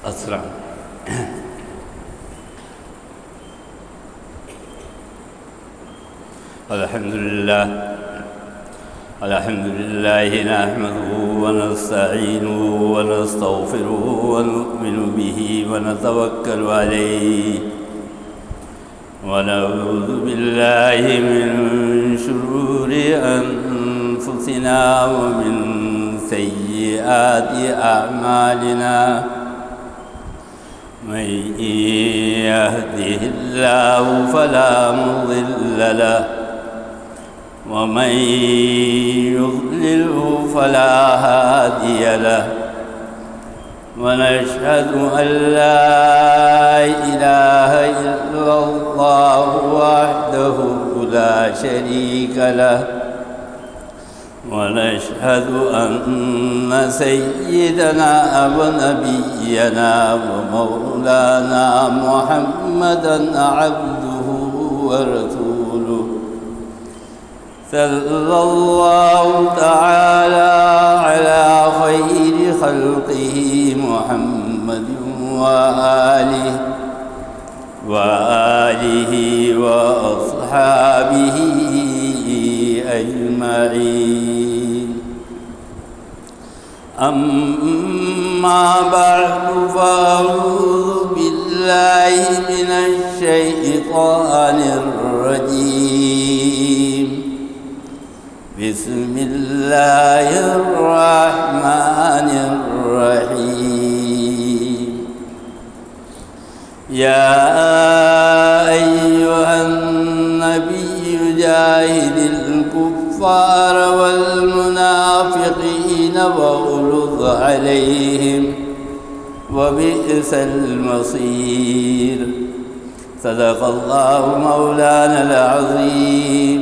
السلام الحمد لله نحمده ونستعينه ونستغفره ونؤمن به ونتوكل عليه ونعوذ بالله من شرور أنفسنا ومن سيئات أعمالنا من يهده الله فلا مضل له ومن يضلله فلا هادي له ونشهد أن لا إله إلا الله وحده لا شريك له ونشهد أن سيدنا ونبينا ومولانا محمدا عبده ورسوله صلى الله تعالى على خير خلقه محمد وآله وأصحابه أجمعين أما بعد فأعوذ بالله من الشيطان الرجيم بسم الله الرحمن الرحيم يا أيها النبي جاهد الكفار والمنافقين واغلظ عليهم وبئس المصير صدق الله مولانا العظيم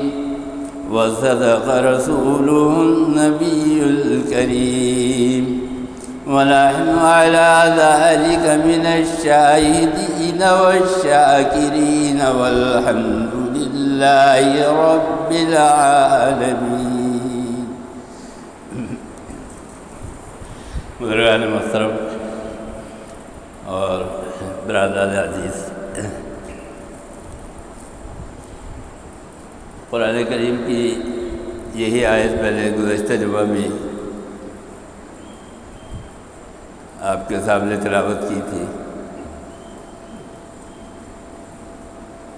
وصدق رسوله النبي الكريم ونحن على ذلك من الشاهدين والشاكرين والحمد لله رب العالمين. بزرگان محترم اور برادران عزیز، قرآن کریم کی یہی آیت پہلے گزشتہ جمعہ میں آپ کے سامنے تلاوت کی تھی،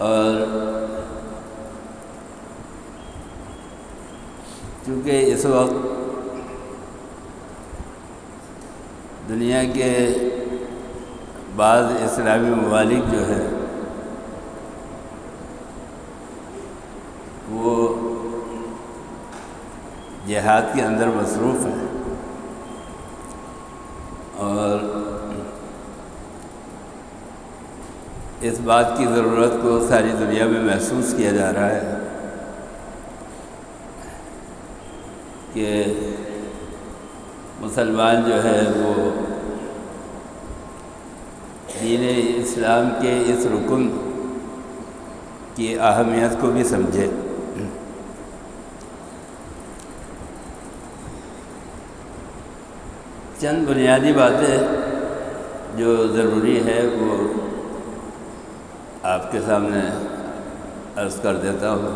اور چونکہ اس وقت دنیا کے بعض اسلامی ممالک جو ہیں وہ جہاد کے اندر مصروف ہیں، اور اس بات کی ضرورت کو ساری دنیا میں محسوس کیا جا رہا ہے کہ مسلمان جو ہے وہ دین اسلام کے اس رکن کی اہمیت کو بھی سمجھے۔ چند بنیادی باتیں جو ضروری ہے وہ آپ کے سامنے عرض کر دیتا ہوں۔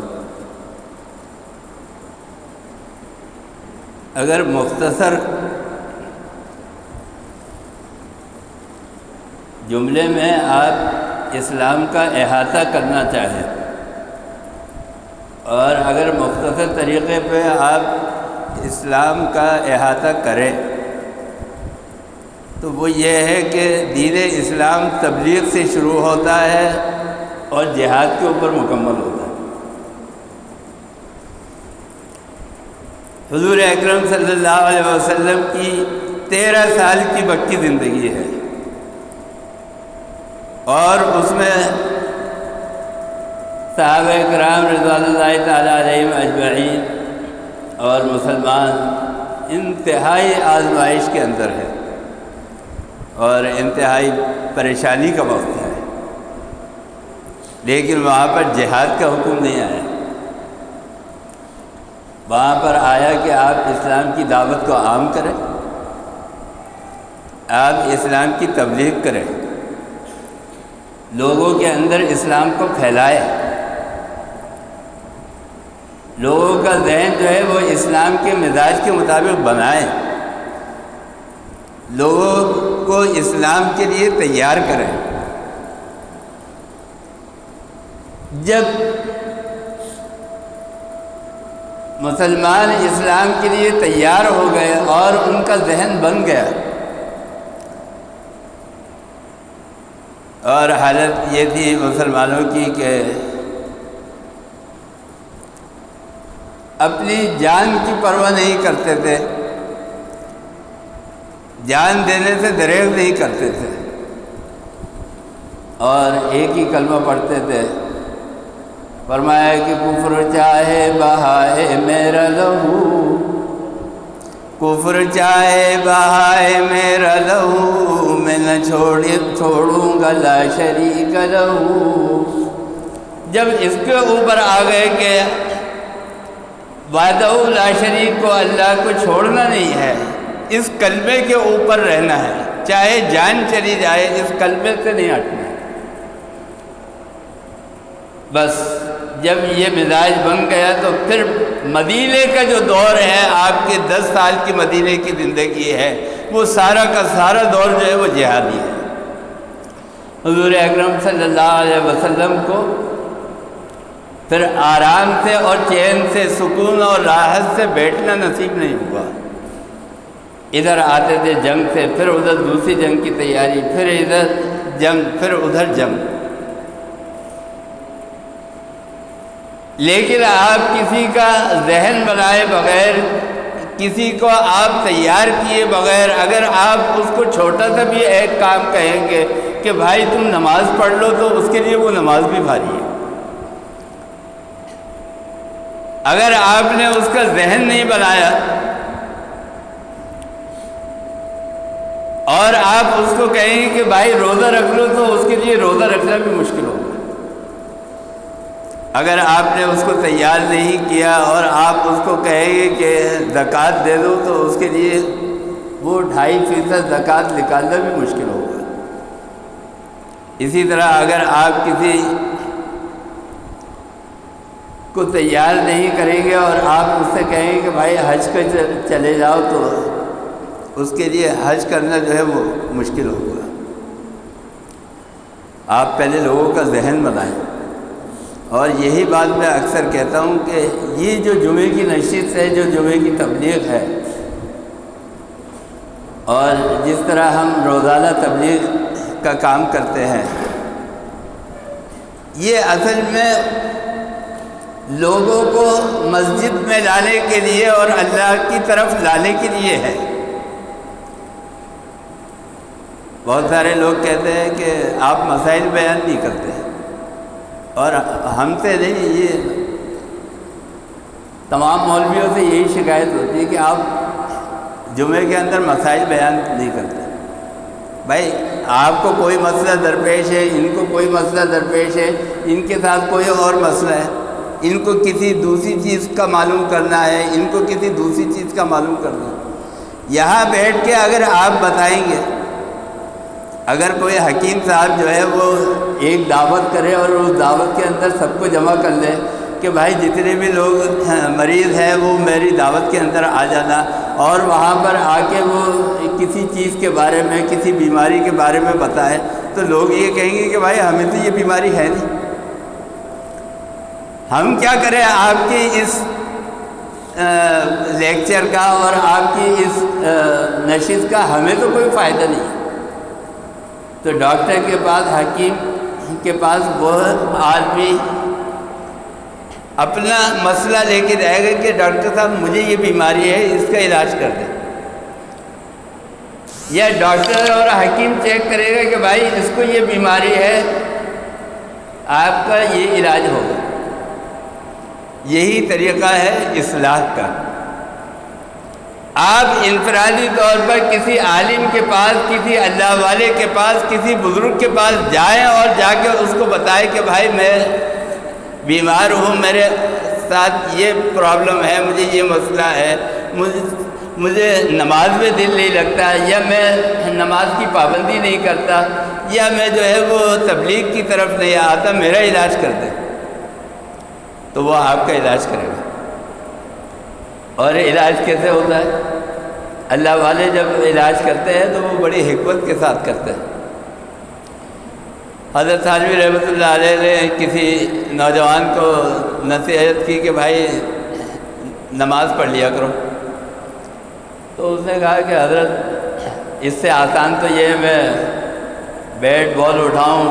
اگر مختصر جملے میں آپ اسلام کا احاطہ کرنا چاہیں، اور اگر مختصر طریقے پہ آپ اسلام کا احاطہ کریں تو وہ یہ ہے کہ دین اسلام تبلیغ سے شروع ہوتا ہے اور جہاد کے اوپر مکمل ہوتا ہے۔ حضور اکرم صلی اللہ علیہ وسلم کی 13 سال کی مکی زندگی ہے، اور اس میں صحابہ کرام رضوان اللہ تعالیٰ علیہم اجمعین اور مسلمان انتہائی آزمائش کے اندر ہے اور انتہائی پریشانی کا وقت ہے، لیکن وہاں پر جہاد کا حکم نہیں آیا۔ وہاں پر آیا کہ آپ اسلام کی دعوت کو عام کریں، آپ اسلام کی تبلیغ کریں، لوگوں کے اندر اسلام کو پھیلائے، لوگوں کا ذہن جو ہے وہ اسلام کے مزاج کے مطابق بنائے، لوگوں کو اسلام کے لیے تیار کریں۔ جب مسلمان اسلام کے لیے تیار ہو گئے اور ان کا ذہن بن گیا، اور حالت یہ تھی مسلمانوں کی کہ اپنی جان کی پرواہ نہیں کرتے تھے، جان دینے سے دریغ نہیں کرتے تھے، اور ایک ہی کلمہ پڑھتے تھے۔ فرمایا کہ کفر چاہے بہائے میرا لہو، کفر چاہے بہائے میرا لہو، میں نہ چھوڑوں گا لا شریک لہو۔ جب اس کے اوپر آ گئے کہ وحدہ لا شریک کو، اللہ کو چھوڑنا نہیں ہے، اس کلمے کے اوپر رہنا ہے، چاہے جان چلی جائے اس کلمے سے نہیں ہٹنا۔ بس جب یہ مزاج بن گیا تو پھر مدینے کا جو دور ہے، آپ کے 10 سال کی مدینے کی زندگی ہے، وہ سارا کا سارا دور جو ہے وہ جہادی ہے۔ حضور اکرم صلی اللہ علیہ وسلم کو پھر آرام سے اور چین سے، سکون اور راحت سے بیٹھنا نصیب نہیں ہوا۔ ادھر آتے تھے جنگ سے، پھر ادھر دوسری جنگ کی تیاری، پھر ادھر جنگ، پھر ادھر جنگ۔ لیکن آپ کسی کا ذہن بنائے بغیر، کسی کو آپ تیار کیے بغیر، اگر آپ اس کو چھوٹا سا بھی ایک کام کہیں گے کہ بھائی تم نماز پڑھ لو، تو اس کے لیے وہ نماز بھی بھاری ہے۔ اگر آپ نے اس کا ذہن نہیں بنایا اور آپ اس کو کہیں گے کہ بھائی روزہ رکھ لو، تو اس کے لیے روزہ رکھنا بھی مشکل ہوگا۔ اگر آپ نے اس کو تیار نہیں کیا اور آپ اس کو کہیں گے کہ زکوٰۃ دے دو، تو اس کے لیے وہ 2.5% زکوٰۃ نکالنا بھی مشکل ہوگا۔ اسی طرح اگر آپ کسی کو تیار نہیں کریں گے اور آپ اس سے کہیں گے کہ بھائی حج پہ چلے جاؤ، تو اس کے لیے حج کرنا جو ہے وہ مشکل ہوگا۔ آپ پہلے لوگوں کا ذہن بنائیں، اور یہی بات میں اکثر کہتا ہوں کہ یہ جو جمعے کی نشست ہے، جو جمعے کی تبلیغ ہے، اور جس طرح ہم روزانہ تبلیغ کا کام کرتے ہیں، یہ اصل میں لوگوں کو مسجد میں لانے کے لیے اور اللہ کی طرف لانے کے لیے ہے۔ بہت سارے لوگ کہتے ہیں کہ آپ مسائل بیان نہیں کرتے، اور ہم سے نہیں، یہ تمام مولویوں سے یہی شکایت ہوتی ہے کہ آپ جمعے کے اندر مسائل بیان نہیں کرتے۔ بھائی آپ کو کوئی مسئلہ درپیش ہے، ان کو کوئی مسئلہ درپیش ہے، ان کے ساتھ کوئی اور مسئلہ ہے، ان کو کسی دوسری چیز کا معلوم کرنا ہے، ان کو کسی دوسری چیز کا معلوم کرنا ہے۔ یہاں بیٹھ کے اگر آپ بتائیں گے، اگر کوئی حکیم صاحب جو ہے وہ ایک دعوت کرے اور اس دعوت کے اندر سب کو جمع کر لے کہ بھائی جتنے بھی لوگ مریض ہیں وہ میری دعوت کے اندر آ جانا، اور وہاں پر آ کے وہ کسی چیز کے بارے میں، کسی بیماری کے بارے میں بتائے، تو لوگ یہ کہیں گے کہ بھائی ہمیں تو یہ بیماری ہے نہیں، ہم کیا کریں آپ کی اس لیکچر کا اور آپ کی اس نشست کا، ہمیں تو کوئی فائدہ نہیں۔ تو ڈاکٹر کے پاس، حکیم کے پاس وہ آدمی اپنا مسئلہ لے کے جائے گا کہ ڈاکٹر صاحب مجھے یہ بیماری ہے، اس کا علاج کر دیں، یا ڈاکٹر اور حکیم چیک کرے گا کہ بھائی اس کو یہ بیماری ہے، آپ کا یہ علاج ہوگا۔ یہی طریقہ ہے اصلاح کا۔ آپ انفرادی طور پر کسی عالم کے پاس، کسی اللہ والے کے پاس، کسی بزرگ کے پاس جائیں اور جا کے اس کو بتائیں کہ بھائی میں بیمار ہوں، میرے ساتھ یہ پرابلم ہے، مجھے یہ مسئلہ ہے، مجھے نماز میں دل نہیں لگتا، یا میں نماز کی پابندی نہیں کرتا، یا میں جو ہے وہ تبلیغ کی طرف نہیں آتا، میرا علاج کر دیں، تو وہ آپ کا علاج کرے گا۔ اور علاج کیسے ہوتا ہے؟ اللہ والے جب علاج کرتے ہیں تو وہ بڑی حکمت کے ساتھ کرتے ہیں۔ حضرت تھانوی رحمۃ اللہ علیہ نے کسی نوجوان کو نصیحت کی کہ بھائی نماز پڑھ لیا کرو، تو اس نے کہا کہ حضرت اس سے آسان تو یہ ہے میں بیٹ بال اٹھاؤں،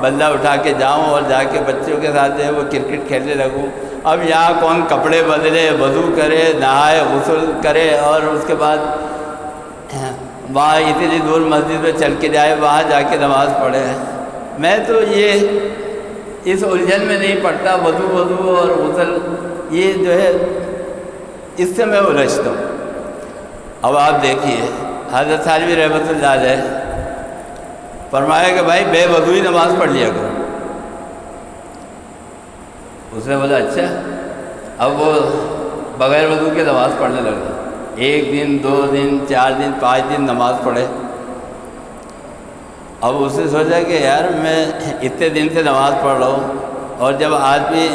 بلہ اٹھا کے جاؤں اور جا کے بچوں کے ساتھ جو ہے وہ کرکٹ کھیلنے لگوں۔ اب یہاں کون کپڑے بدلے، وضو کرے، نہائے، غسل کرے، اور اس کے بعد وہاں اتنی دور مسجد میں چل کے جائے، وہاں جا کے نماز پڑھے۔ میں تو یہ اس الجھن میں نہیں پڑتا، وضو اور غسل یہ جو ہے اس سے میں الجھتا ہوں۔ اب آپ دیکھیے حضرت تھانوی رحمۃ اللہ علیہ فرمایا کہ بھائی بے وضوئی نماز پڑھ لیا کرو۔ اس نے بولا اچھا، اب وہ بغیر وضو کے نماز پڑھنے لگا، 1 دن 2 دن 4 دن 5 دن نماز پڑھے۔ اب اس نے سوچا کہ یار میں اتنے دن سے نماز پڑھ رہا ہوں، اور جب آدمی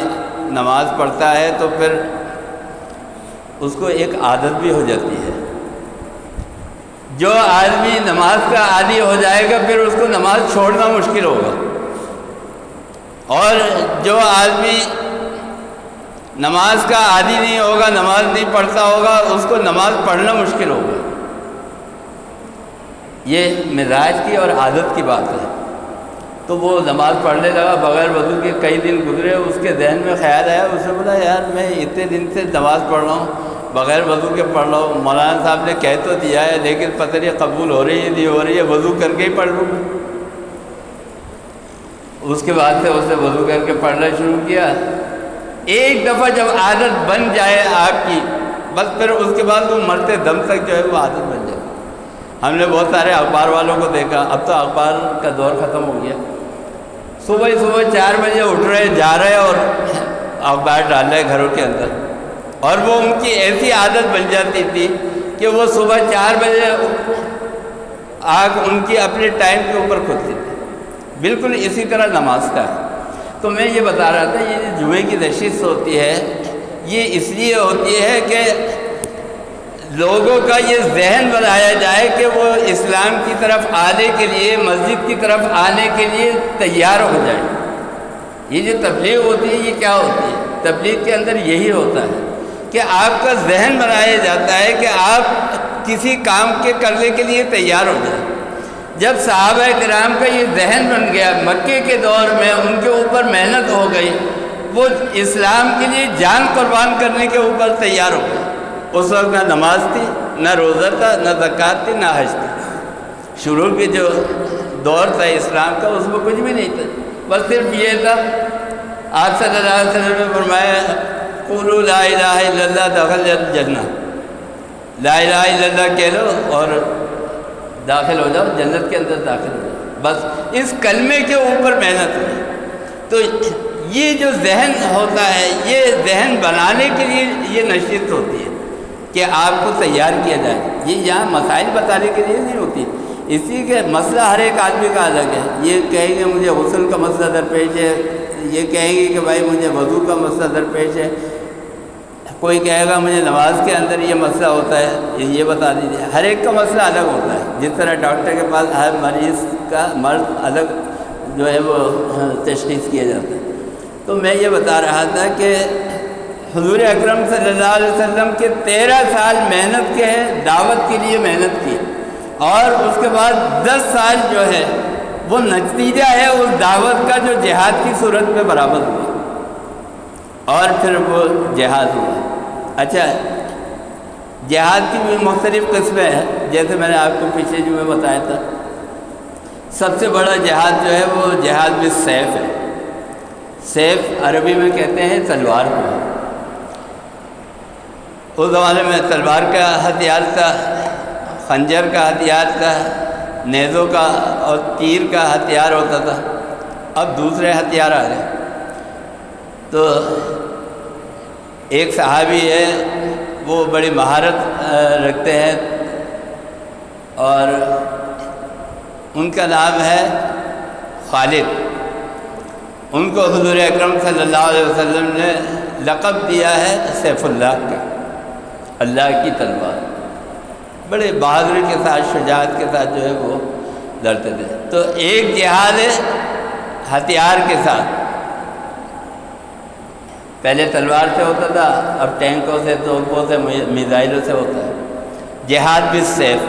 نماز پڑھتا ہے تو پھر اس کو ایک عادت بھی ہو جاتی ہے۔ جو آدمی نماز کا عادی ہو جائے گا پھر اس کو نماز چھوڑنا مشکل ہوگا، اور جو آدمی نماز کا عادی نہیں ہوگا، نماز نہیں پڑھتا ہوگا، اس کو نماز پڑھنا مشکل ہوگا۔ یہ مزاج کی اور عادت کی بات ہے۔ تو وہ نماز پڑھنے لگا بغیر وضو کے، کئی دن گزرے، اس کے ذہن میں خیال آیا، اس نے بولا یار میں اتنے دن سے نماز پڑھ رہا ہوں، بغیر وضو کے پڑھ رہا ہوں، مولانا صاحب نے کہہ تو دیا ہے لیکن پتہ نہیں قبول ہو رہی ہے نہیں ہو رہی ہے، وضو کر کے ہی پڑھ لوں۔ اس کے بعد سے اس نے وضو کر کے پڑھنا شروع کیا۔ ایک دفعہ جب عادت بن جائے آپ کی، بس پھر اس کے بعد وہ مرتے دم تک جو ہے وہ عادت بن جائے۔ ہم نے بہت سارے اخبار والوں کو دیکھا، اب تو اخبار کا دور ختم ہو گیا، صبح 4 بجے اٹھ رہے، جا رہے اور اخبار ڈال رہے گھروں کے اندر، اور وہ ان کی ایسی عادت بن جاتی تھی کہ وہ صبح 4 بجے آنکھ ان کی اپنے ٹائم کے اوپر کھلتی تھی۔ بالکل اسی طرح نماز کا ہے۔ تو میں یہ بتا رہا تھا، یہ جو جمعے کی نشست ہوتی ہے یہ اس لیے ہوتی ہے کہ لوگوں کا یہ ذہن بنایا جائے کہ وہ اسلام کی طرف آنے کے لیے، مسجد کی طرف آنے کے لیے تیار ہو جائے۔ یہ جو تبلیغ ہوتی ہے یہ کیا ہوتی ہے؟ تبلیغ کے اندر یہی ہوتا ہے کہ آپ کا ذہن بنایا جاتا ہے کہ آپ کسی کام کے کرنے کے لیے تیار ہو جائیں۔ جب صحابہ کرام کا یہ ذہن بن گیا، مکے کے دور میں ان کے اوپر محنت ہو گئی، وہ اسلام کے لیے جان قربان کرنے کے اوپر تیار ہو گئے۔ اس وقت نہ نماز تھی، نہ روزہ تھا، نہ زکوٰۃ تھی، نہ حج تھی۔ شروع کے جو دور تھا اسلام کا اس میں کچھ بھی نہیں تھا، بس صرف یہ تھا آپ صلی اللہ علیہ وسلم نے فرمایا قولوا لا الہ الا اللہ دخل الجنہ، لا الہ الا اللہ کہہ لو اور داخل ہو جاؤ، جنت کے اندر داخل ہو جاؤ۔ بس اس کلمے کے اوپر محنت ہوئی۔ تو یہ جو ذہن ہوتا ہے، یہ ذہن بنانے کے لیے یہ نشست ہوتی ہے کہ آپ کو تیار کیا جائے۔ یہ یہاں مسائل بتانے کے لیے نہیں ہوتی، اسی کے مسئلہ ہر ایک آدمی کا الگ ہے۔ یہ کہیں گے مجھے غسل کا مسئلہ درپیش ہے، یہ کہیں گے کہ بھائی مجھے وضو کا مسئلہ درپیش ہے، کوئی کہے گا مجھے نماز کے اندر یہ مسئلہ ہوتا ہے، یہ بتا دیجیے۔ ہر ایک کا مسئلہ الگ ہوتا ہے، جس طرح ڈاکٹر کے پاس ہر مریض کا مرض الگ جو ہے وہ تشخیص کیا جاتا ہے۔ تو میں یہ بتا رہا تھا کہ حضور اکرم صلی اللہ علیہ وسلم کے 13 سال محنت کے ہیں، دعوت کے لیے محنت کی، اور اس کے بعد 10 سال جو ہے وہ نتیجہ ہے اس دعوت کا جو جہاد کی صورت میں برآمد ہوا، اور پھر وہ جہاد ہوا۔ اچھا، جہاد کی بھی مختلف قسمیں ہیں، جیسے میں نے آپ کو پچھلے جمعے بتایا تھا۔ سب سے بڑا جہاد جو ہے وہ جہاد بالسیف ہے۔ سیف عربی میں کہتے ہیں تلوار کو۔ اس زمانے میں تلوار کا ہتھیار تھا، خنجر کا ہتھیار تھا، نیزوں کا اور تیر کا ہتھیار ہوتا تھا۔ اب دوسرے ہتھیار آ گئے۔ تو ایک صحابی ہے وہ بڑی مہارت رکھتے ہیں، اور ان کا نام ہے خالد۔ ان کو حضور اکرم صلی اللہ علیہ وسلم نے لقب دیا ہے سیف اللہ کا، اللہ کی تلوار۔ بڑے بہادری کے ساتھ، شجاعت کے ساتھ جو ہے وہ لڑتے تھے۔ تو ایک جہاد ہے ہتھیار کے ساتھ، پہلے تلوار سے ہوتا تھا، اب ٹینکوں سے، توپوں سے، میزائلوں سے ہوتا ہے، جہاد بالسیف۔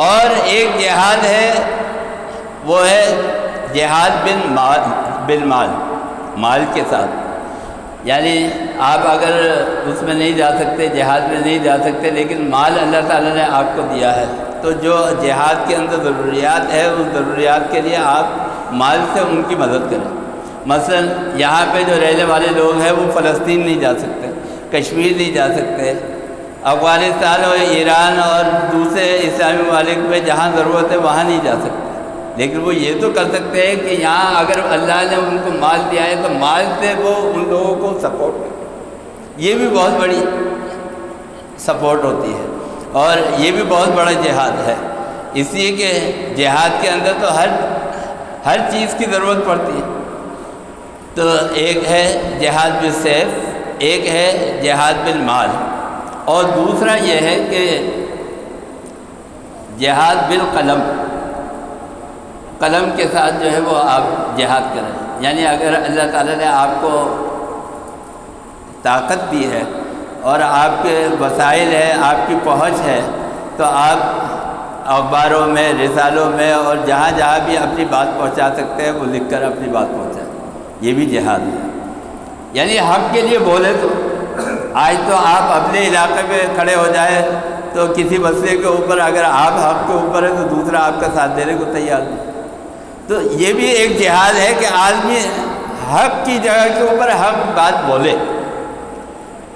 اور ایک جہاد ہے، وہ ہے جہاد بالمال، مال کے ساتھ۔ یعنی آپ اگر اس میں نہیں جا سکتے، جہاد میں نہیں جا سکتے، لیکن مال اللہ تعالیٰ نے آپ کو دیا ہے، تو جو جہاد کے اندر ضروریات ہے، اس ضروریات کے لیے آپ مال سے ان کی مدد کریں۔ مثلا یہاں پہ جو رہنے والے لوگ ہیں وہ فلسطین نہیں جا سکتے، کشمیر نہیں جا سکتے، افغانستان اور ایران اور دوسرے اسلامی ممالک میں جہاں ضرورت ہے وہاں نہیں جا سکتے، لیکن وہ یہ تو کر سکتے ہیں کہ یہاں اگر اللہ نے ان کو مال دیا ہے تو مال سے وہ ان لوگوں کو سپورٹ کرے۔ یہ بھی بہت بڑی سپورٹ ہوتی ہے، اور یہ بھی بہت بڑا جہاد ہے، اس لیے کہ جہاد کے اندر تو ہر چیز کی ضرورت پڑتی ہے۔ تو ایک ہے جہاد بالسیف، ایک ہے جہاد بالمال، اور دوسرا یہ ہے کہ جہاد بالقلم، قلم کے ساتھ جو ہے وہ آپ جہاد کریں۔ یعنی اگر اللہ تعالیٰ نے آپ کو طاقت دی ہے اور آپ کے وسائل ہے، آپ کی پہنچ ہے، تو آپ اخباروں میں، رسالوں میں اور جہاں جہاں بھی اپنی بات پہنچا سکتے ہیں وہ لکھ کر اپنی بات پہنچائیں، یہ بھی جہاد ہے۔ یعنی حق کے لیے بولے تو آج تو آپ اپنے علاقے میں کھڑے ہو جائیں تو کسی مسئلے کے اوپر اگر آپ حق کے اوپر ہے تو دوسرا آپ کا ساتھ دینے کو تیار نہیں۔ تو یہ بھی ایک جہاد ہے کہ آدمی حق کی جگہ کے اوپر حق بات بولے،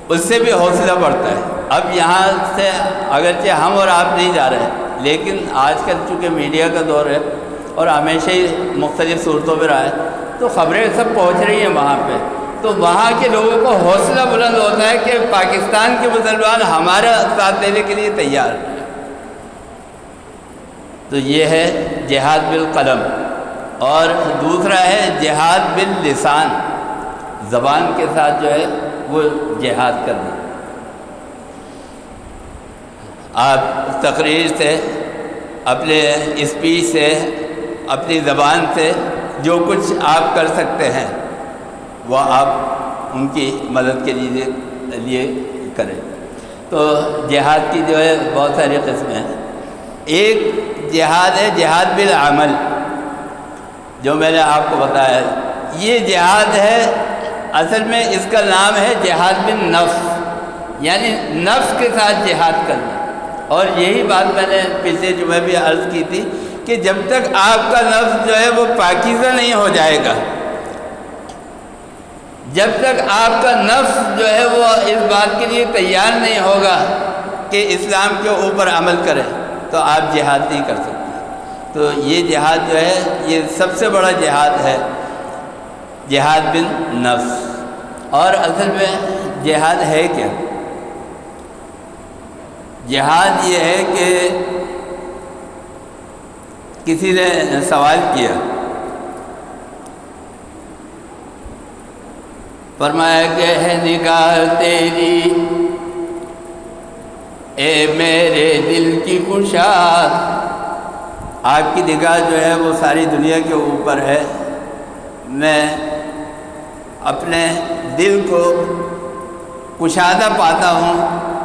اس سے بھی حوصلہ بڑھتا ہے۔ اب یہاں سے اگرچہ ہم اور آپ نہیں جا رہے، لیکن آج کل چونکہ میڈیا کا دور ہے اور ہمیشہ ہی مختلف صورتوں میں رہا ہے، تو خبریں سب پہنچ رہی ہیں وہاں پہ، تو وہاں کے لوگوں کو حوصلہ بلند ہوتا ہے کہ پاکستان کے مسلمان ہمارا ساتھ دینے کے لیے تیار ہیں۔ تو یہ ہے جہاد بالقلم، اور دوسرا ہے جہاد باللسان، زبان کے ساتھ جو ہے وہ جہاد کرنا۔ آپ تقریر سے، اپنے اسپیچ سے، اپنی زبان سے جو کچھ آپ کر سکتے ہیں وہ آپ ان کی مدد کے لیے کریں۔ تو جہاد کی جو ہے بہت ساری قسمیں ہیں۔ ایک جہاد ہے جہاد بالعمل، جو میں نے آپ کو بتایا، یہ جہاد ہے، اصل میں اس کا نام ہے جہاد بالنفس، یعنی نفس کے ساتھ جہاد کرنا۔ اور یہی بات میں نے پچھلے جمعے بھی عرض کی تھی کہ جب تک آپ کا نفس جو ہے وہ پاکیزہ نہیں ہو جائے گا، جب تک آپ کا نفس جو ہے وہ اس بات کے لیے تیار نہیں ہوگا کہ اسلام کے اوپر عمل کرے، تو آپ جہاد نہیں کر سکتے۔ تو یہ جہاد جو ہے یہ سب سے بڑا جہاد ہے، جہاد بالنفس۔ اور اصل میں جہاد ہے کیا؟ جہاد یہ ہے کہ کسی نے سوال کیا، فرمایا کہ ہے نگاہ تیری اے میرے دل کی کشاد، آپ کی نگاہ جو ہے وہ ساری دنیا کے اوپر ہے، میں اپنے دل کو کشادہ پاتا ہوں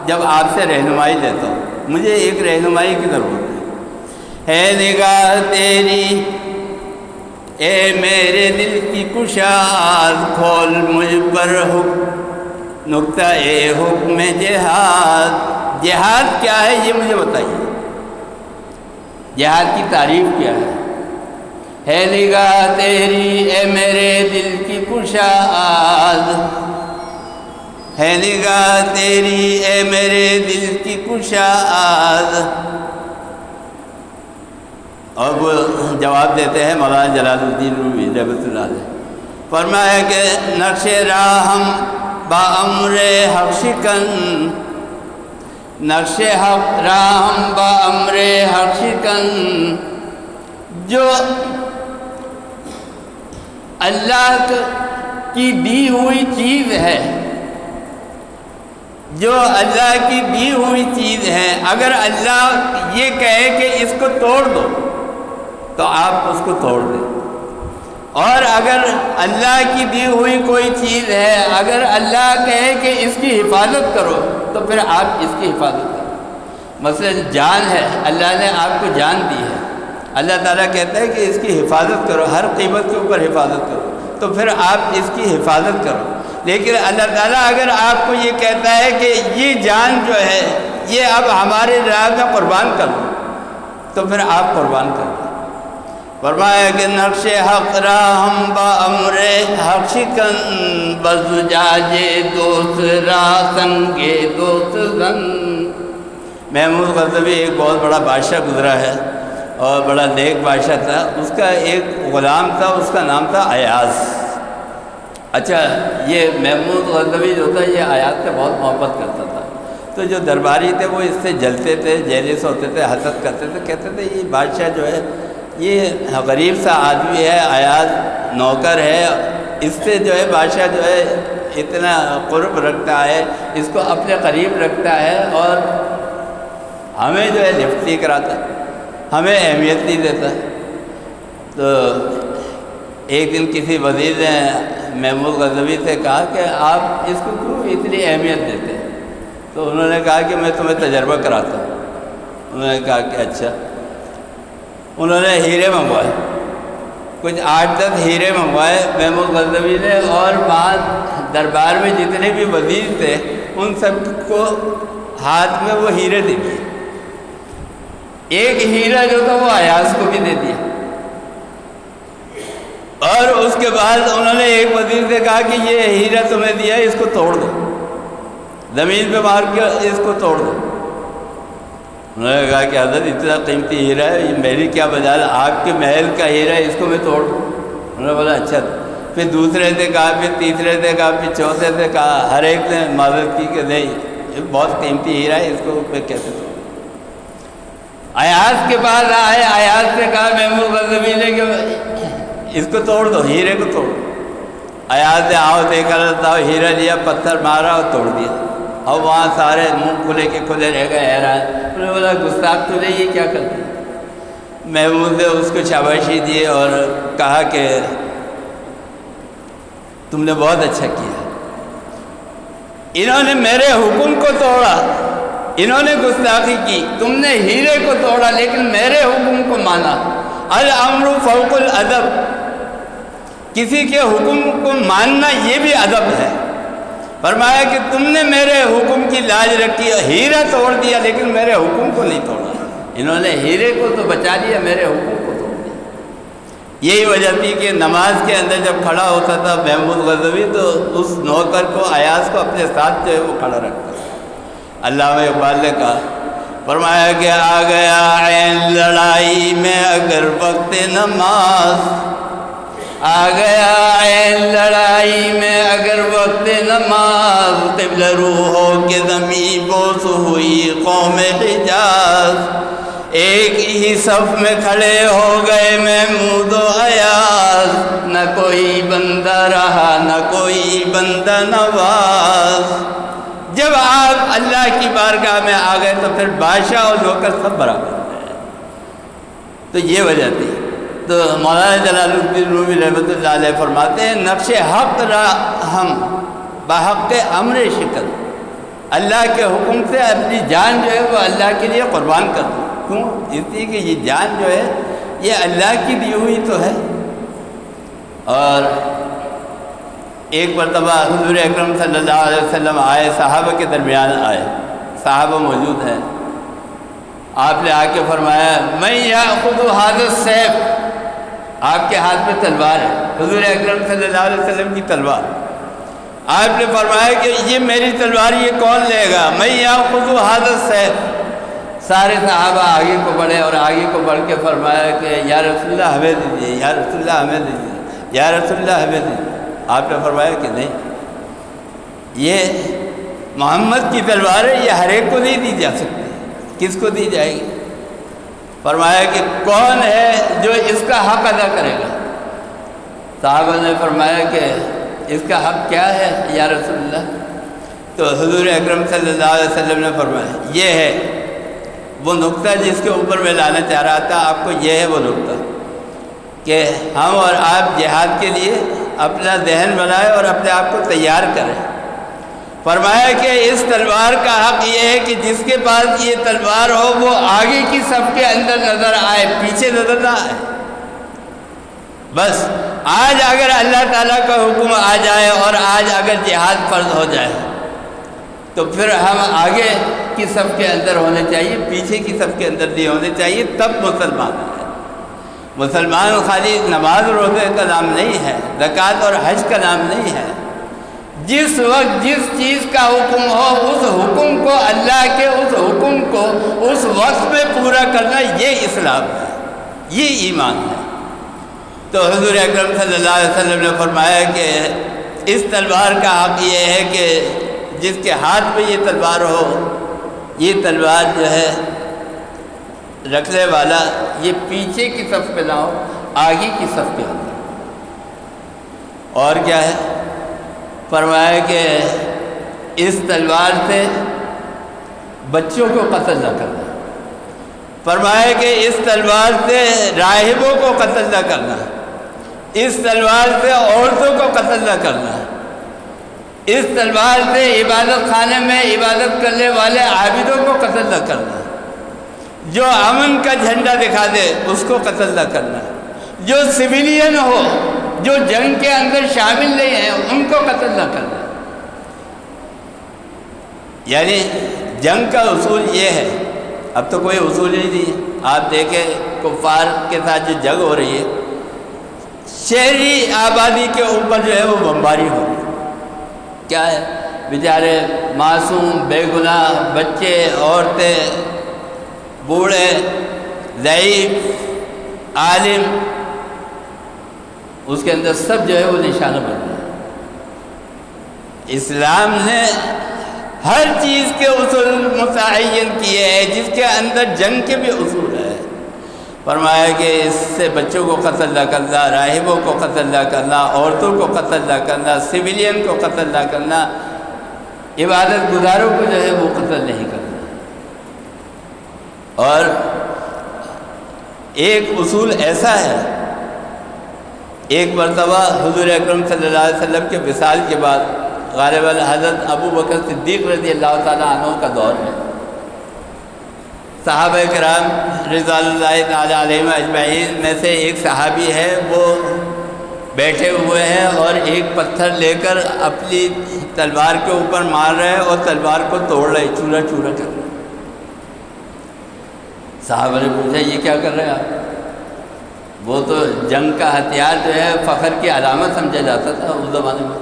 جب آپ سے رہنمائی لیتا ہوں، مجھے ایک رہنمائی کی ضرورت ہے نگاہ تیری اے میرے دل کی کشاد، کھول مجھ پر نقطہ حکم جہاد۔ جہاد کیا ہے یہ مجھے بتائیے، جہاد کی تعریف کیا ہے نگاہ تیری اے میرے دل کی کشاد، ہے نگاہ تیری اے میرے دل کی کشاد۔ اور وہ جواب دیتے ہیں مولانا جلال الدین رومی رحمۃ اللہ علیہ، فرمایا کہ نقش راہ ہم بامر حق شکن، نقش حق راہم بامر حق شکن، جو اللہ کی دی ہوئی چیز ہے، جو اللہ کی دی ہوئی چیز ہے، اگر اللہ یہ کہے کہ اس کو توڑ دو تو آپ اس کو توڑ دیں، اور اگر اللہ کی دی ہوئی کوئی چیز ہے، اگر اللہ کہے کہ اس کی حفاظت کرو تو پھر آپ اس کی حفاظت کرو۔ مثلا جان ہے، اللہ نے آپ کو جان دی ہے، اللہ تعالیٰ کہتا ہے کہ اس کی حفاظت کرو، ہر قیمت کے اوپر حفاظت کرو، تو پھر آپ اس کی حفاظت کرو۔ لیکن اللہ تعالیٰ اگر آپ کو یہ کہتا ہے کہ یہ جان جو ہے یہ اب ہمارے راہ میں قربان کر دو، تو پھر آپ قربان کر دو۔ فرمایا کہ نقش حق راہم بامر حق شکن، بزجاج دوست راہ سنگے دوست زن۔ محمود غزنوی ایک بہت بڑا بادشاہ گزرا ہے اور بڑا نیک بادشاہ تھا، اس کا ایک غلام تھا، اس کا نام تھا ایاز۔ اچھا، یہ محمود غزنوی جو تھا یہ ایاز سے بہت محبت کرتا تھا، تو جو درباری تھے وہ اس سے جلتے تھے، جیلس ہوتے تھے، حسد کرتے تھے، کہتے تھے یہ بادشاہ جو ہے یہ غریب سا آدمی ہے، ایاز نوکر ہے، اس سے جو ہے بادشاہ جو ہے اتنا قرب رکھتا ہے، اس کو اپنے قریب رکھتا ہے، اور ہمیں جو ہے لفٹ نہیں کراتا، ہمیں اہمیت نہیں دیتا۔ تو ایک دن کسی وزیر نے محمود غزنوی سے کہا کہ آپ اس کو کیوں اتنی اہمیت دیتے ہیں؟ تو انہوں نے کہا کہ میں تمہیں تجربہ کراتا ہوں۔ انہوں نے کہا کہ اچھا۔ انہوں نے ہیرے منگوائے، کچھ 8-10 ہیرے منگوائے محمود غزنوی نے، اور وہاں دربار میں جتنے بھی وزیر تھے ان سب کو ہاتھ میں وہ ہیرے دے دیے۔ ایک ہیرا جو تھا وہ ایاز کو بھی دے دیا، اور اس کے بعد انہوں نے ایک وزیر سے کہا کہ یہ ہیرا تمہیں دیا ہے، اس کو توڑ دو، زمین پہ مار کے اس کو توڑ دو۔ انہوں نے کہا کہ حضرت اتنا قیمتی ہیرا ہے، یہ میری کیا بجال، آپ کے محل کا ہیرا ہے، اس کو میں توڑ دوں؟ انہوں نے بولا اچھا۔ پھر دوسرے سے کہا، پھر تیسرے سے کہا، پھر چوتھے سے کہا، ہر ایک نے معذرت کی کہ نہیں یہ بہت قیمتی ہیرا ہے، اس کو میں کیسے توڑوں؟ ایاز کے پاس آئے، ایاز سے کہا محمود غزنوی نے کہ اس کو توڑ دو، ہیرے کو توڑ دو۔ ایاز نے آؤ دیکھا تھا، ہیرا لیا، پتھر مارا اور توڑ دیا، اور وہاں سارے منہ کھلے کے کھلے رہ گئے، حیران۔ انہوں نے بولا گستاخ تو نہیں، یہ کیا کرتے؟ محمود نے اس کو شاباشی دی اور کہا کہ تم نے بہت اچھا کیا، انہوں نے میرے حکم کو توڑا، انہوں نے گستاخی کی، تم نے ہیرے کو توڑا لیکن میرے حکم کو مانا۔ الامر فوق الادب، کسی کے حکم کو ماننا یہ بھی ادب ہے۔ فرمایا کہ تم نے میرے حکم کی لاج رکھی، ہیرا توڑ دیا لیکن میرے حکم کو نہیں توڑا، انہوں نے ہیرے کو تو بچا لیا، میرے حکم کو توڑ دیا۔ یہی وجہ تھی کہ نماز کے اندر جب کھڑا ہوتا تھا محمود غزنوی تو اس نوکر کو، ایاز کو اپنے ساتھ جو ہے وہ کھڑا رکھتا تھا۔ علامہ اقبال نے کہا، فرمایا کہ آ گیا عین لڑائی میں اگر وقت نماز، آ گیا عین لڑائی میں اگر وقت نماز، قبلہ روحوں کے زمیں بوس ہوئی قوم حجاز، ایک ہی صف میں کھڑے ہو گئے محمود و ایاز، نہ کوئی بندہ رہا نہ کوئی بندہ نواز۔ جب آپ اللہ کی بارگاہ میں آ گئے تو پھر بادشاہ اور نوکر سب برابر ہیں۔ تو یہ وجہ تھی۔ تو مولانا جلال الدین رومی رحمۃ اللہ علیہ فرماتے ہیں، نقش حق را ہم بحق امر شکل، اللہ کے حکم سے اپنی جان جو ہے وہ اللہ کے لیے قربان کر دو۔ کیوں؟ اس لیے کہ یہ جان جو ہے یہ اللہ کی دی ہوئی تو ہے۔ اور ایک مرتبہ حضور اکرم صلی اللہ علیہ وسلم آئے، صحابہ کے درمیان آئے، صحابہ موجود ہیں، آپ نے آ کے فرمایا میں یاخذ ھذا السیف، آپ کے ہاتھ میں تلوار ہے، حضور اکرم صلی اللہ علیہ وسلم کی تلوار۔ آپ نے فرمایا کہ یہ میری تلوار یہ کون لے گا؟ میں یاخذ ھذا السیف۔ سارے صحابہ آگے کو بڑھے اور آگے کو بڑھ کے فرمایا کہ یا رسول اللہ ہمیں دیجیے، یا رسول اللہ ہمیں دیجیے، یا رسول اللہ ہمیں دیجیے۔ آپ نے فرمایا کہ نہیں، یہ محمد کی تلوار ہے، یہ ہر ایک کو نہیں دی جا سکتی۔ کس کو دی جائے گی؟ فرمایا کہ کون ہے جو اس کا حق ادا کرے گا؟ صحابہ نے فرمایا کہ اس کا حق کیا ہے یا رسول اللہ؟ تو حضور اکرم صلی اللہ علیہ وسلم نے فرمایا یہ ہے وہ نقطہ جس کے اوپر میں لانا چاہ رہا تھا آپ کو، یہ ہے وہ نقطہ کہ ہم اور آپ جہاد کے لیے اپنا ذہن بنائیں اور اپنے آپ کو تیار کریں۔ فرمایا کہ اس تلوار کا حق یہ ہے کہ جس کے پاس یہ تلوار ہو وہ آگے کی صف کے اندر نظر آئے، پیچھے نظر نہ آئے۔ بس آج اگر اللہ تعالیٰ کا حکم آ جائے اور آج اگر جہاد فرض ہو جائے تو پھر ہم آگے کی صف کے اندر ہونے چاہیے، پیچھے کی صف کے اندر نہیں ہونے چاہیے، تب مسلمان ہے۔ مسلمان خالی نماز روزے کا نام نہیں ہے، زکوٰۃ اور حج کا نام نہیں ہے۔ جس وقت جس چیز کا حکم ہو اس حکم کو، اللہ کے اس حکم کو اس وقت میں پورا کرنا، یہ اسلام ہے، یہ ایمان ہے۔ تو حضور اکرم صلی اللہ علیہ وسلم نے فرمایا کہ اس تلوار کا حق یہ ہے کہ جس کے ہاتھ میں یہ تلوار ہو، یہ تلوار جو ہے رکھنے والا یہ پیچھے کی صف پہ نہ ہو، آگے کی صف پہ ہو۔ اور کیا ہے؟ فرمایا کہ اس تلوار سے بچوں کو قتل نہ کرنا، فرمایا کہ اس تلوار سے راہبوں کو قتل نہ کرنا، اس تلوار سے عورتوں کو قتل نہ کرنا، اس تلوار سے عبادت خانے میں عبادت کرنے والے عابدوں کو قتل نہ کرنا، جو امن کا جھنڈا دکھا دے اس کو قتل نہ کرنا، جو سویلین ہو، جو جنگ کے اندر شامل نہیں ہیں ان کو قتل نہ کرنا۔ یعنی جنگ کا اصول یہ ہے، اب تو کوئی اصول ہی نہیں ہے۔ آپ دیکھیں کفار کے ساتھ جو جنگ ہو رہی ہے، شہری آبادی کے اوپر جو ہے وہ بمباری ہو رہی ہے۔ کیا ہے؟ بیچارے معصوم بے گناہ بچے، عورتیں، بوڑھے، ضعیف، عالم، اس کے اندر سب جو ہے وہ نشانہ بن گئے۔ اسلام نے ہر چیز کے اصول متعین کیے ہیں، جس کے اندر جنگ کے بھی اصول ہیں۔ فرمایا کہ اس سے بچوں کو قتل نہ کرنا، راہبوں کو قتل نہ کرنا، عورتوں کو قتل نہ کرنا، سویلین کو قتل نہ کرنا، عبادت گزاروں کو جو ہے وہ قتل نہیں کرنا۔ اور ایک اصول ایسا ہے، ایک مرتبہ حضور اکرم صلی اللہ علیہ وسلم کے وصال کے بعد غالباً حضرت ابو بکر صدیق رضی اللہ تعالیٰ عنہ کا دور ہے، صحابہ کرام رضوان اللہ تعالیٰ علیہم اجمعین میں سے ایک صحابی ہے، وہ بیٹھے ہوئے ہیں اور ایک پتھر لے کر اپنی تلوار کے اوپر مار رہے ہیں اور تلوار کو توڑ رہے، چورا چورا کر رہے۔ صحابہ نے پوچھا یہ کیا کر رہے ہیں آپ؟ وہ تو جنگ کا ہتھیار جو ہے فخر کی علامت سمجھا جاتا تھا اس زمانے میں۔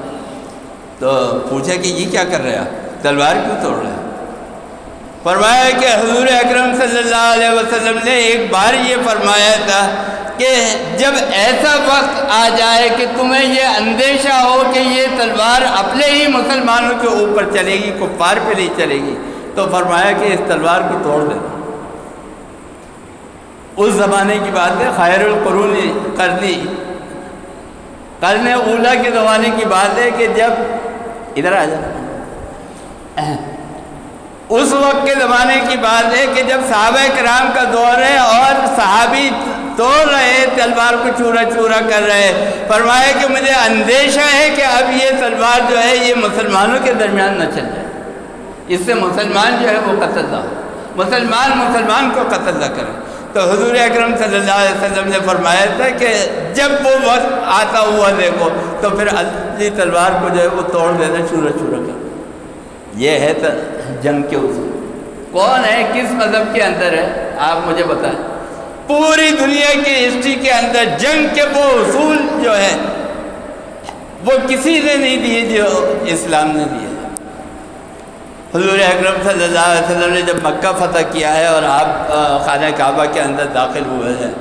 تو پوچھا کہ یہ کیا کر رہے ہیں آپ، تلوار کیوں توڑ رہے ہیں؟ فرمایا کہ حضور اکرم صلی اللہ علیہ وسلم نے ایک بار یہ فرمایا تھا کہ جب ایسا وقت آ جائے کہ تمہیں یہ اندیشہ ہو کہ یہ تلوار اپنے ہی مسلمانوں کے اوپر چلے گی، کفار پہ نہیں چلے گی، تو فرمایا کہ اس تلوار کو توڑ دینا۔ اس زمانے کی بات ہے، خیر القرون قرن اولا کے زمانے کی بات ہے کہ جب ادھر آ جائے، اس وقت کے زمانے کی بات ہے کہ جب صحابہ کرام کا دور ہے اور صحابی توڑ رہے، تلوار کو چورا چورا کر رہے۔ فرمایا کہ مجھے اندیشہ ہے کہ اب یہ تلوار جو ہے یہ مسلمانوں کے درمیان نہ چل جائے، اس سے مسلمان جو ہے وہ قتل نہ ہو، مسلمان کو قتل نہ کرے۔ تو حضور اکرم صلی اللہ علیہ وسلم نے فرمایا تھا کہ جب وہ وقت آتا ہوا دیکھو تو پھر اپنی تلوار کو جو ہے وہ توڑ دینا، چورا چورا کر۔ یہ ہے جنگ کے اصول۔ کون ہے، کس مذہب کے اندر ہے، آپ مجھے بتائیں۔ پوری دنیا کی ہسٹری کے اندر جنگ کے وہ اصول جو ہے وہ کسی نے نہیں دیے جو اسلام نے دیے۔ حضور اکرم صلی اللہ علیہ وسلم نے جب مکہ فتح کیا ہے اور آپ خانہ کعبہ کے اندر داخل ہوئے ہیں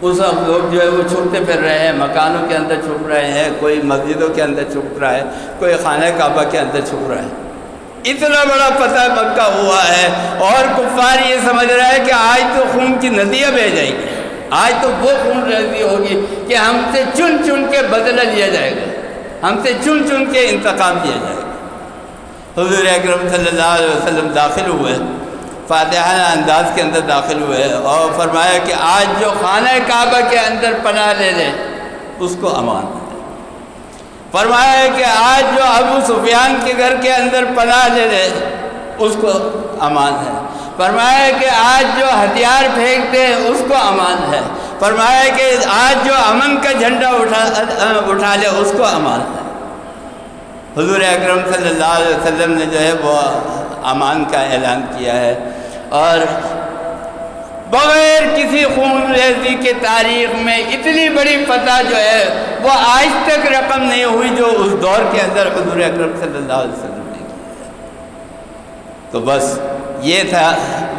اس وقت لوگ جو ہے وہ چھپتے پھر رہے ہیں، مکانوں کے اندر چھپ رہے ہیں، کوئی مسجدوں کے اندر چھپ رہا ہے، کوئی خانہ کعبہ کے اندر چھپ رہا ہے۔ اتنا بڑا فتح مکہ ہوا ہے اور کفار یہ سمجھ رہا ہے کہ آج تو خون کی ندیاں بہہ جائیں گی، آج تو وہ خون ریزی ہوگی کہ ہم سے چن چن کے بدلہ لیا جائے گا، ہم سے چن چن کے انتقام لیا جائے گا۔ حضور اکرم صلی اللہ علیہ وسلم داخل ہوئے، فاتحانہ انداز کے اندر داخل ہوئے اور فرمایا کہ آج جو خانہ کعبہ کے اندر پناہ لے لے اس کو امان ہے۔ فرمایا کہ آج جو ابو سفیان کے گھر کے اندر پناہ لے لے اس کو امان ہے۔ فرمایا کہ آج جو ہتھیار پھینکتے ہیں اس کو امان ہے۔ فرمایا کہ آج جو امن کا جھنڈا اٹھا لے اس کو امان ہے۔ حضور اکرم صلی اللہ علیہ وسلم نے جو ہے وہ امان کا اعلان کیا ہے، اور بغیر کسی خون ریزی کے تاریخ میں اتنی بڑی فتح جو ہے وہ آج تک رقم نہیں ہوئی جو اس دور کے اندر حضور اکرم صلی اللہ علیہ وسلم نے کی۔ تو بس یہ تھا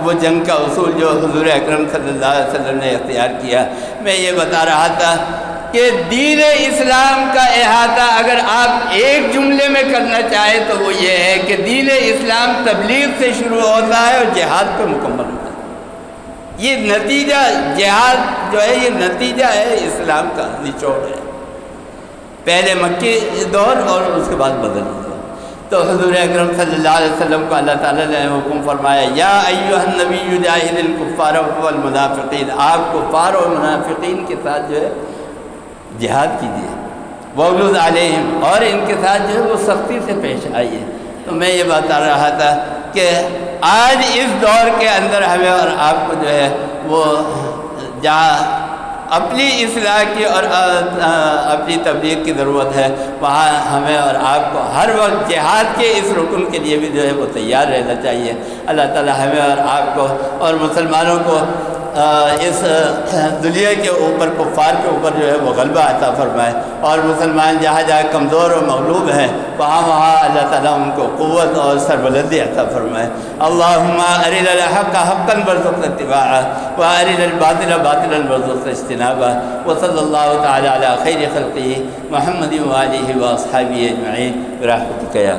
وہ جنگ کا اصول جو حضور اکرم صلی اللہ علیہ وسلم نے اختیار کیا۔ میں یہ بتا رہا تھا کہ دین اسلام کا احاطہ اگر آپ ایک جملے میں کرنا چاہیں تو وہ یہ ہے کہ دین اسلام تبلیغ سے شروع ہوتا ہے اور جہاد پہ مکمل ہوتا ہے۔ یہ نتیجہ جہاد جو ہے یہ نتیجہ ہے اسلام کا، نچوڑ ہے، پہلے مکی دور اور اس کے بعد بدل دور۔ تو حضور اکرم صلی اللہ علیہ وسلم کو اللہ تعالیٰ نے حکم فرمایا، یا ایھا النبی جاہد الکفار والمنافقین، آپ کفار اور منافقین کے ساتھ جو ہے جہاد کیجیے، وغلظ علیہم، اور ان کے ساتھ جو ہے وہ سختی سے پیش آئیے۔ تو میں یہ بتا رہا تھا کہ آج اس دور کے اندر ہمیں اور آپ کو جو ہے وہ جہاں اپنی اصلاح کی اور اپنی تبلیغ کی ضرورت ہے، وہاں ہمیں اور آپ کو ہر وقت جہاد کے اس رکن کے لیے بھی جو ہے وہ تیار رہنا چاہیے۔ اللہ تعالی ہمیں اور آپ کو اور مسلمانوں کو اس دنیا کے اوپر کفار کے اوپر جو ہے وہ غلبہ عطا فرمائے، اور مسلمان جہاں جہاں کمزور اور مغلوب ہیں وہاں اللہ تعالیٰ ان کو قوت اور سربلندی عطا فرمائے۔ اللہم ارنا الحق حقا وارزقنا اتباعہ وارنا الباطل باطلا وارزقنا اجتنابہ، وصلی اللہ تعالی علی خیر خلقہ محمد وآلہ واصحابہ اجمعین برحمتک یا